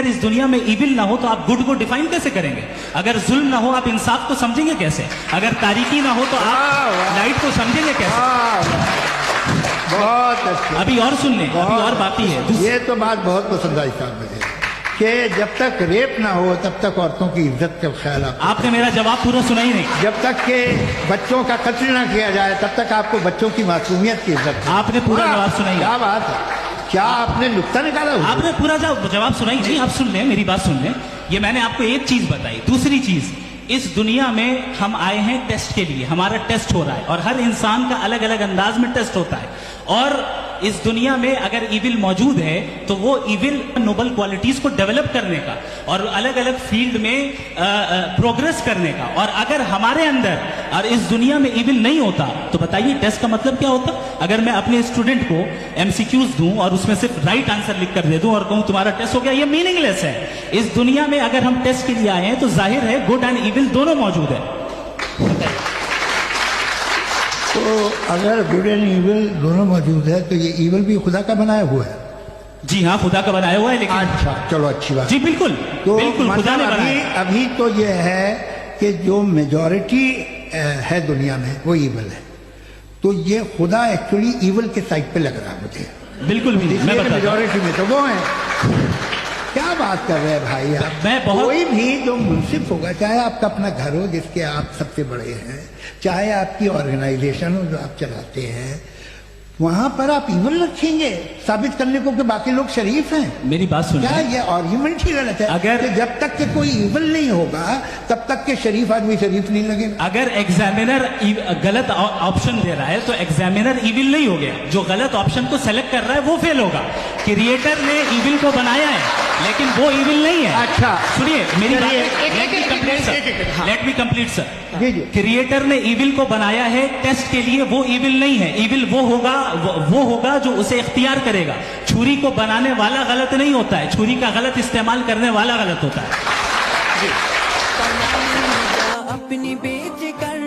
اگر اس دنیا میں ایول نہ ہو تو آپ گڈ کو ڈیفائن کیسے کریں گے؟ اگر ظلم نہ ہو آپ انصاف کو سمجھیں گے کیسے؟ اگر تاریکی نہ ہو تو آپ لائٹ کو سمجھیں گے کیسے؟ بہت اچھا. ابھی اور سن لیں، ابھی اور باقی ہے. یہ تو بات بہت پسند آئی صاحب مجھے کہ جب تک ریپ نہ ہو تب تک عورتوں کی عزت کا خیال آپ نے میرا جواب پورا سنا ہی نہیں. جب تک کہ بچوں کا قتل نہ کیا جائے تب تک آپ کو بچوں کی معصومیت کی عزت. آپ نے پورا جواب سنا ہی نہیں. کیا بات ہے، کیا آپ نے نکتہ نکالا؟ آپ نے پورا جواب سنا ہی نہیں. آپ سن لیں، میری بات سن لیں. یہ میں نے آپ کو ایک چیز بتائی. دوسری چیز، اس دنیا میں ہم آئے ہیں ٹیسٹ کے لیے. ہمارا ٹیسٹ ہو رہا ہے اور ہر انسان کا الگ الگ انداز میں ٹیسٹ ہوتا ہے. اور اس دنیا میں اگر ایول موجود ہے تو وہ ایول نوبل کوالٹیز کو ڈیولپ کرنے کا اور الگ الگ فیلڈ میں پروگریس کرنے کا. اور اگر ہمارے اندر اور اس دنیا میں ایول نہیں ہوتا تو بتائیے ٹیسٹ کا مطلب کیا ہوتا؟ اگر میں اپنے اسٹوڈنٹ کو MCQs دوں اور اس میں صرف رائٹ آنسر لکھ کر دے دوں اور کہوں تمہارا ٹیسٹ ہو گیا، یہ میننگ لیس ہے. اس دنیا میں اگر ہم ٹیسٹ کے لیے آئے ہیں تو ظاہر ہے گڈ اینڈ ایول دونوں موجود ہے. تو اگر گڈ اینڈ ایول دونوں موجود ہے تو یہ ایول بھی خدا کا بنایا ہوا ہے. جی ہاں، خدا کا بنایا ہوا ہے. لیکن اچھا چلو اچھی بات. جی بالکل تو بالکل خدا نے بنایا. ابھی تو یہ ہے کہ جو میجورٹی ہے دنیا میں وہ ایول ہے. تو یہ خدا ایکچولی ایول کے سائڈ پہ لگ رہا ہے مجھے. بالکل بھی میں بتا میجورٹی میں تو وہ ہیں. کیا بات کر رہے ہیں بھائی آپ؟ میں کوئی بھی جو منصف ہوگا، چاہے آپ کا اپنا گھر ہو جس کے آپ سب سے بڑے ہیں، چاہے آپ کی آرگنائزیشن ہو جو آپ چلاتے ہیں، وہاں پر آپ ایون رکھیں گے ثابت کرنے کو کہ باقی لوگ شریف ہیں. میری بات سن. کیا یہ آرگیومنٹ ہی غلط ہے؟ اگر جب تک کہ کوئی ایون نہیں ہوگا تب تک کہ شریف آدمی شریف نہیں لگے. اگر ایگزامینر غلط آپشن دے رہا ہے تو ایگزامینر ایول نہیں ہو گیا. جو غلط آپشن کو سلیکٹ کر رہا ہے وہ فیل ہوگا. کریٹر نے ایول کو بنایا ہے لیکن وہ ایول نہیں ہے. اچھا سنیے میری بات. لیٹ می کمپلیٹ سر. جی جی. کریٹر نے ایول کو بنایا ہے ٹیسٹ کے لیے، وہ ایول نہیں ہے. ایول وہ ہوگا جو اسے اختیار کرے گا. چھری کو بنانے والا غلط نہیں ہوتا ہے، چھری کا غلط استعمال کرنے والا غلط ہوتا ہے. اپنی بیچ کر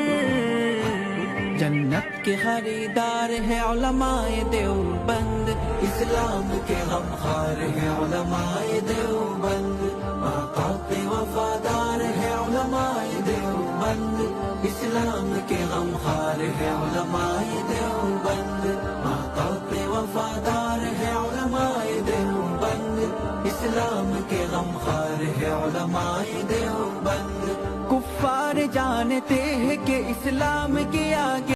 جنت کے خریدار ہے علماء دیوبند، اسلام کے غمخوار ہے علماء دیوبند، آقا کے وفادار ہے علماء دیوبند، اسلام کے غمخوار ہے علماء دیوبند، آقا کے وفادار ہے علماء دیوبند، اسلام کے غمخوار ہے علماء دیوبند. کفار جانتے ہیں کہ اسلام کے آگے